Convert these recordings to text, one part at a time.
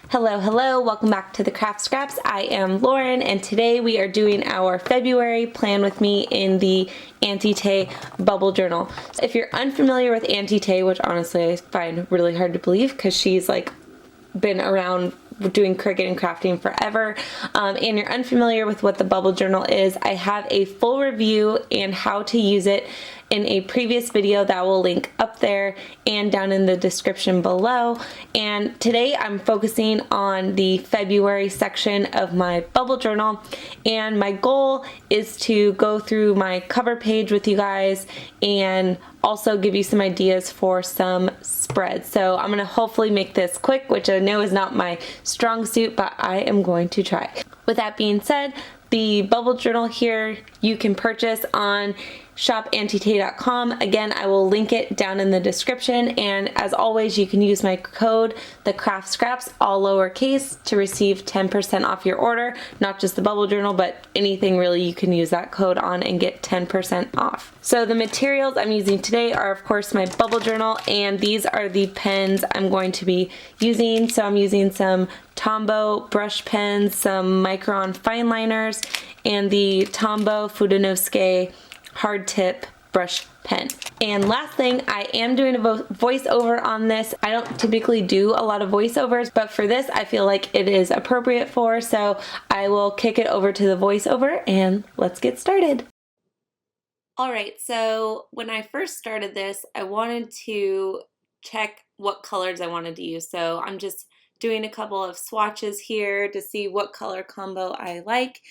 Hello, hello, welcome back to the Craft Scraps. I am Lauren and today we are doing our February plan with me in the Auntie bubble journal. If you're unfamiliar with Auntie, which honestly I find really hard to believe because she's like been around doing Cricut and crafting forever, and you're unfamiliar with what the bubble journal is, I have a full review and how to use it in a previous video that will link up there and down in the description below. And today I'm focusing on the February section of my bubble journal, and my goal is to go through my cover page with you guys and also give you some ideas for some spreads. So I'm gonna hopefully make this quick, which I know is not my strong suit, but I am going to try. With that being said, the bubble journal here you can purchase on shopauntie.com. Again, I will link it down in the description, and as always you can use my code, the Craft Scraps, all lowercase, to receive 10% off your order. Not just the bubble journal, but anything really you can use that code on and get 10% off. So the materials I'm using today are of course my bubble journal, and these are the pens I'm going to be using. So I'm using some Tombow brush pens, some Micron fine liners, and the Tombow Fudenosuke hard tip brush pen. And last thing, I am doing a voiceover on this. I don't typically do a lot of voiceovers, but for this I feel like it is appropriate for, so I will kick it over to the voiceover and let's get started. Alright, so when I first started this, I wanted to check what colors I wanted to use. So I'm just doing a couple of swatches here to see what color combo I like.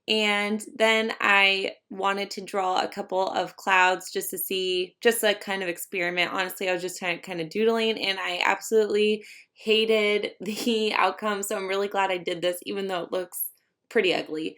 And then I wanted to draw a couple of clouds just to see, just a kind of experiment. Honestly, I was just kind of doodling, and I absolutely hated the outcome. So I'm really glad I did this, even though it looks pretty ugly.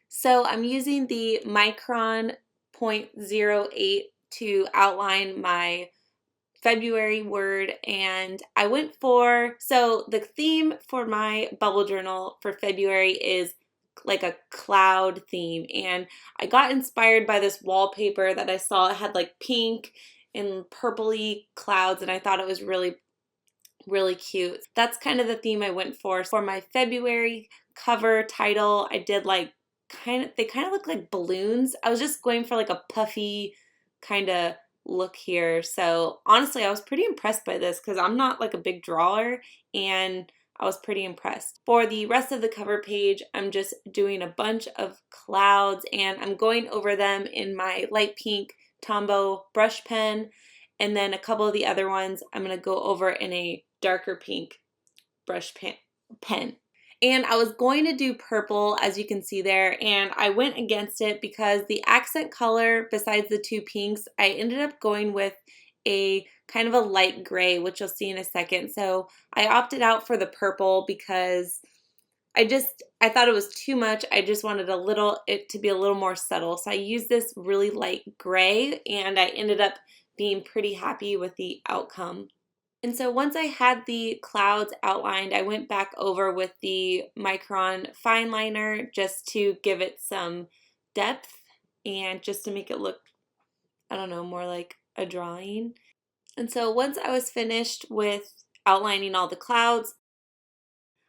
So I'm using the Micron 0.08 to outline my February word, and I went for, so the theme for my bubble journal for February is like a cloud theme, and I got inspired by this wallpaper that I saw. It had like pink and purpley clouds, and I thought it was really cute. That's kind of the theme I went for. For my February cover title, I did like they kind of look like balloons. I was just going for like a puffy kind of look here. So honestly, I was pretty impressed by this because I'm not like a big drawer, and I was pretty impressed. For the rest of the cover page, I'm just doing a bunch of clouds, and I'm going over them in my light pink Tombow brush pen, and then a couple of the other ones I'm going to go over in a darker pink brush pen. And I was going to do purple, as you can see there, and I went against it because the accent color, besides the two pinks, I ended up going with a kind of a light gray, which you'll see in a second. So I opted out for the purple because I thought it was too much. I just wanted it to be a little more subtle. So I used this really light gray, and I ended up being pretty happy with the outcome. And so once I had the clouds outlined, I went back over with the Micron fine liner just to give it some depth and just to make it look, I don't know, more like a drawing. And so once I was finished with outlining all the clouds,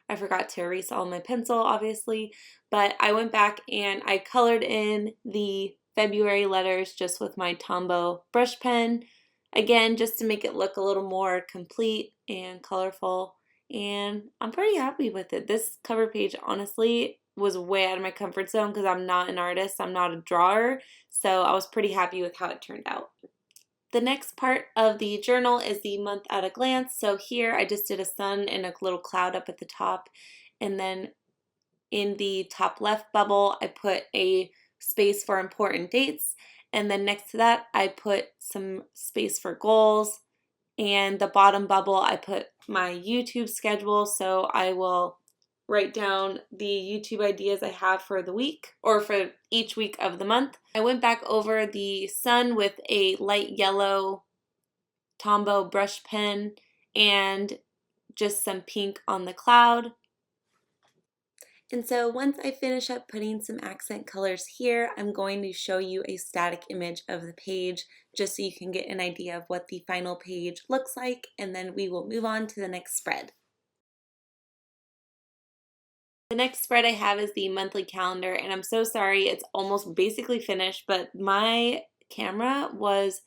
I forgot to erase all my pencil, obviously, but I went back and I colored in the February letters just with my Tombow brush pen. Again, just to make it look a little more complete and colorful, and I'm pretty happy with it. This cover page honestly was way out of my comfort zone because I'm not an artist, I'm not a drawer, so I was pretty happy with how it turned out. The next part of the journal is the month at a glance. So here I just did a sun and a little cloud up at the top, and then in the top left bubble I put a space for important dates, and then next to that I put some space for goals, and the bottom bubble I put my YouTube schedule, so I will write down the YouTube ideas I have for the week or for each week of the month. I went back over the sun with a light yellow Tombow brush pen and just some pink on the cloud. And so once I finish up putting some accent colors here, I'm going to show you a static image of the page just so you can get an idea of what the final page looks like, and then we will move on to the next spread. The next spread I have is the monthly calendar, and I'm so sorry, it's almost basically finished, but my camera was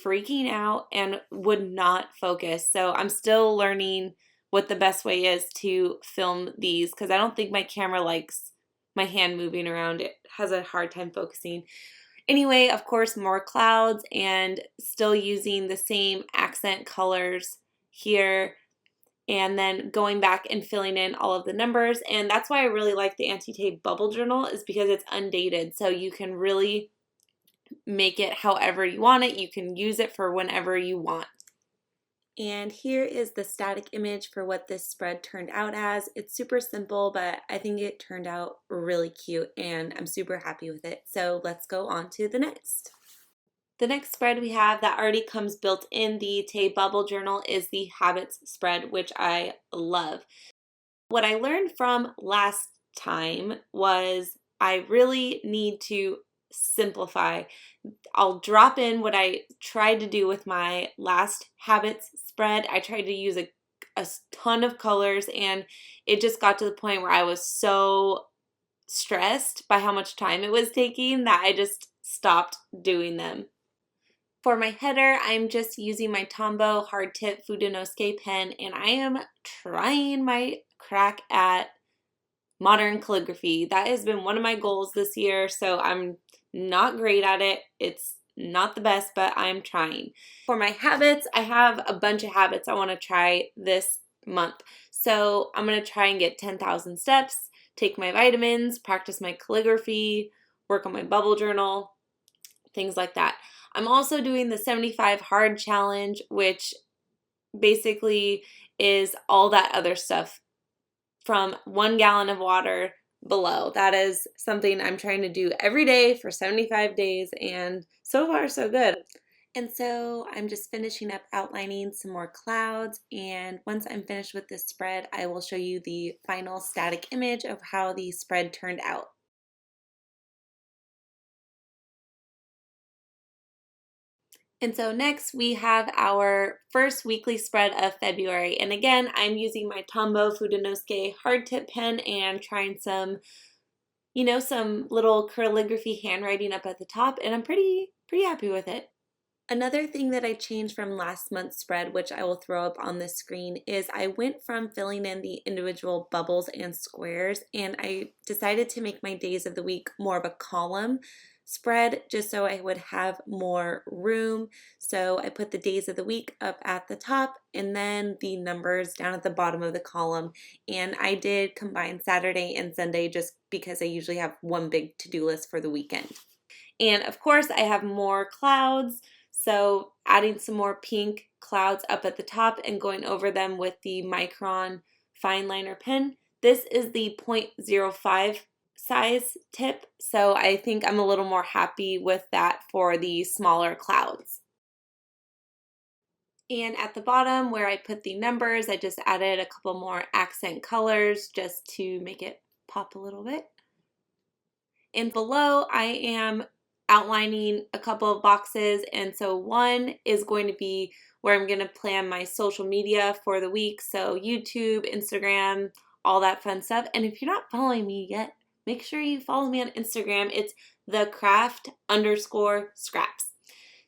freaking out and would not focus. So I'm still learning what the best way is to film these because I don't think my camera likes my hand moving around. It has a hard time focusing. Anyway, of course, more clouds and still using the same accent colors here, and then going back and filling in all of the numbers. And that's why I really like the Auntie Tay bubble journal, is because it's undated. So you can really make it however you want it. You can use it for whenever you want. And here is the static image for what this spread turned out as. It's super simple, but I think it turned out really cute and I'm super happy with it. So let's go on to the next. The next spread we have that already comes built in the Tay Bubble Journal is the Habits spread, which I love. What I learned from last time was I really need to simplify. I'll drop in what I tried to do with my last habits spread. I tried to use a ton of colors, and it just got to the point where I was so stressed by how much time it was taking that I just stopped doing them. For my header, I'm just using my Tombow hard tip Fudenosuke pen, and I am trying my crack at modern calligraphy. That has been one of my goals this year, so I'm not great at it. It's not the best, but I'm trying. For my habits, I have a bunch of habits I want to try this month. So I'm going to try and get 10,000 steps, take my vitamins, practice my calligraphy, work on my bubble journal, things like that. I'm also doing the 75 hard challenge, which basically is all that other stuff from 1 gallon of water below. That is something I'm trying to do every day for 75 days, and so far so good. And so I'm just finishing up outlining some more clouds, and once I'm finished with this spread, I will show you the final static image of how the spread turned out. And so next we have our first weekly spread of February. And again, I'm using my Tombow Fudenosuke hard tip pen and trying some, some little calligraphy handwriting up at the top, and I'm pretty happy with it. Another thing that I changed from last month's spread, which I will throw up on the screen, is I went from filling in the individual bubbles and squares, and I decided to make my days of the week more of a column spread just so I would have more room. So I put the days of the week up at the top and then the numbers down at the bottom of the column. And I did combine Saturday and Sunday just because I usually have one big to-do list for the weekend. And of course I have more clouds, so adding some more pink clouds up at the top and going over them with the Micron fine liner pen. This is the 0.05 size tip, so I think I'm a little more happy with that for the smaller clouds. And at the bottom where I put the numbers, I just added a couple more accent colors just to make it pop a little bit. And below I am outlining a couple of boxes, and so one is going to be where I'm going to plan my social media for the week, so YouTube, Instagram, all that fun stuff. And if you're not following me yet, make sure you follow me on Instagram. It's _scraps.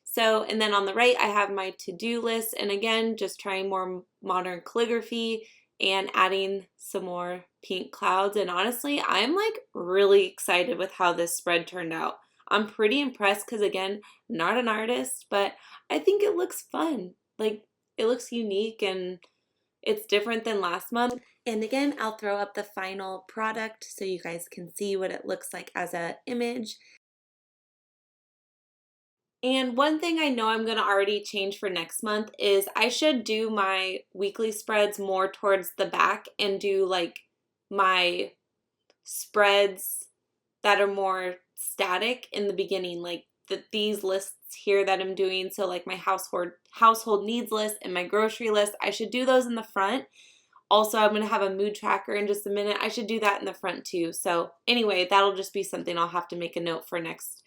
So, and then on the right I have my to-do list, and again just trying more modern calligraphy and adding some more pink clouds. And honestly, I'm like really excited with how this spread turned out. I'm pretty impressed because again, not an artist, but I think it looks fun. Like, it looks unique and it's different than last month. And again, I'll throw up the final product so you guys can see what it looks like as an image. And one thing I know I'm going to already change for next month is I should do my weekly spreads more towards the back and do like my spreads that are more static in the beginning, like these lists here that I'm doing. So like my household needs list and my grocery list, I should do those in the front. Also, I'm going to have a mood tracker in just a minute. I should do that in the front too. So anyway, that'll just be something I'll have to make a note for next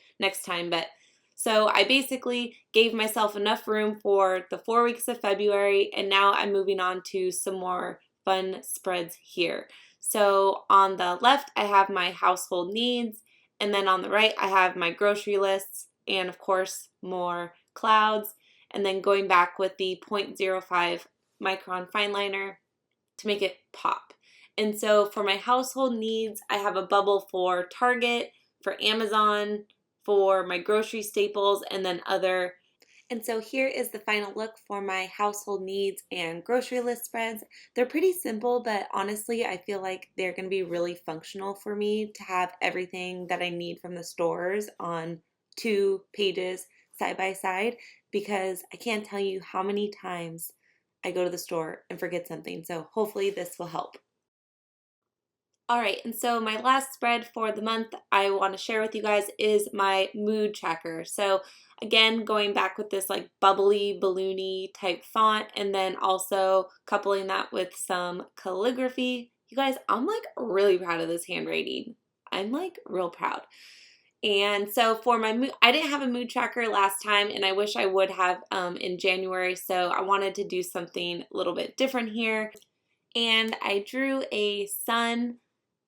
time. But so I basically gave myself enough room for the 4 weeks of February, and now I'm moving on to some more fun spreads here. So on the left, I have my household needs, and then on the right, I have my grocery lists, and of course, more clouds, and then going back with the 0.05 micron fine liner to make it pop. And so for my household needs, I have a bubble for Target, for Amazon, for my grocery staples, and then other. And so here is the final look for my household needs and grocery list spreads. They're pretty simple, but honestly, I feel like they're going to be really functional for me to have everything that I need from the stores on 2 pages side by side, because I can't tell you how many times I go to the store and forget something. So hopefully this will help. All right, and so my last spread for the month I want to share with you guys is my mood tracker. So again, going back with this like bubbly, balloony type font, and then also coupling that with some calligraphy. You guys, I'm like really proud of this handwriting. I'm like real proud. And so for my mood, I didn't have a mood tracker last time, and I wish I would have in January. So I wanted to do something a little bit different here. And I drew a sun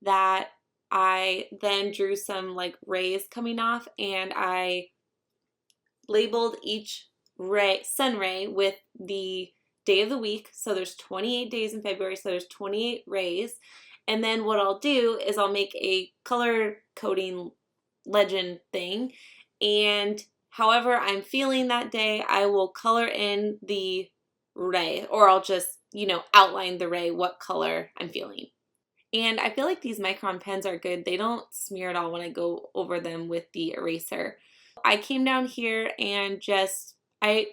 that I then drew some like rays coming off, and I labeled each sun ray with the day of the week. So there's 28 days in February, so there's 28 rays. And then what I'll do is I'll make a color coding legend thing, and however I'm feeling that day, I will color in the ray, or I'll just, outline the ray what color I'm feeling. And I feel like these micron pens are good. They don't smear at all when I go over them with the eraser. I came down here and I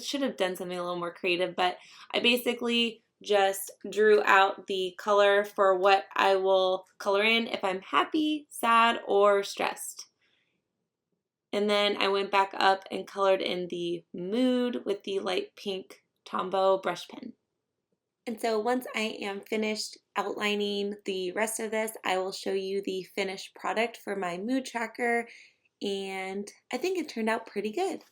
should have done something a little more creative, but I basically just drew out the color for what I will color in if I'm happy, sad, or stressed. And then I went back up and colored in the mood with the light pink Tombow brush pen. And so once I am finished outlining the rest of this, I will show you the finished product for my mood tracker, and I think it turned out pretty good.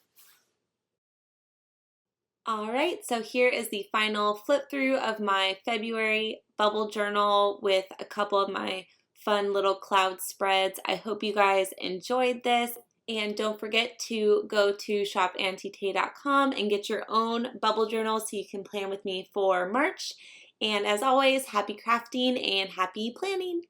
All right, so here is the final flip through of my February bubble journal with a couple of my fun little cloud spreads. I hope you guys enjoyed this. And don't forget to go to shopauntietay.com and get your own bubble journal so you can plan with me for March. And as always, happy crafting and happy planning.